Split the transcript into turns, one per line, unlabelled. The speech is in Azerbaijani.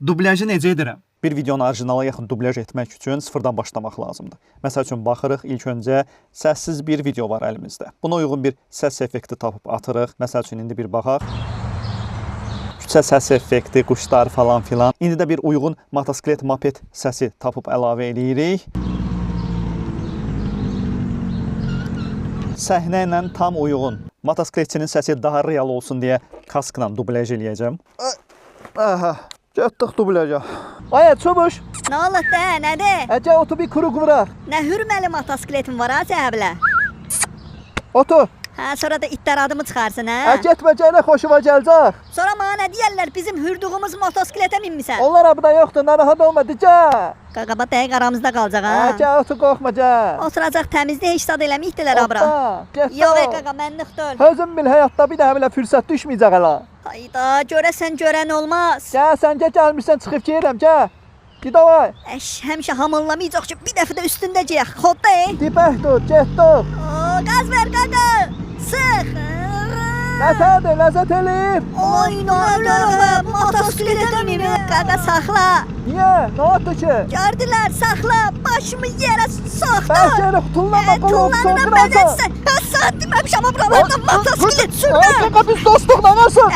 Dublyajı necə edirəm?
Bir videonu orijinala yaxın dublyaj etmək üçün sıfırdan başlamaq lazımdır. Məsəl üçün baxırıq, ilk öncə səssiz bir video var əlimizdə. Buna uyğun bir səs effekti tapıb atırıq. Məsəl üçün indi bir baxaq. Küçə səs effekti, quşlar falan filan. İndi də bir uyğun motosiklet, moped səsi tapıb əlavə edirik. Səhnə ilə tam uyğun. Motosikletçinin səsi daha real olsun deyə kaskla dublyaj eləyəcəm. Aha, getdik dublyajə. Ay, çömüş.
Nə olub da, nədir?
Əcə otu bir kuru qıvıraq.
Nə hürməli motosikletin var ha cəhəblə?
Otu.
Hə, sonra da itlər adımı çıxarsın, hə?
Getməcəyinə xoşuma gələcək.
Sonra mənə nə deyərlər, bizim hürdüğümüz motosikletə minmisən?
Onlar abda yoxdur, narahat olma, dicə.
Qaqaba dəqiq aramızda qalacaq, ha?
Əcə otu qorxma, cə.
Oturacaq təmizdə heç zad eləməkdilər abra. Yox, qaqa, mənlik deyil.
Özün bil, həyatda bir də hələ fürsət düşməyəcək hələ.
Hayda, görəsən görən olmaz.
Gəl, sən gəlmirsən, çıxıb gəlirəm, gəl. Gidavay.
Əş, həmişə hamınlamayacaq ki, bir dəfə də üstündə cəyək. Xodda,
Dibək dur, getdik.
Qaz ver, qaqa. Sıx.
Nətədir, ləzzət eləyir.
Oy, nə motosikletə minir. Qaqa, saxla.
Niyə? Nə oldu ki?
Gördülər, saxla. Başımı yerə soxdu.
Bəlkə tullama qolub
Tullarına
soğuracaq.
bəzətsən. Sən deməmişəm, buralardan motosiklet sürmə.
Qaqa, biz dostluq nə varsa?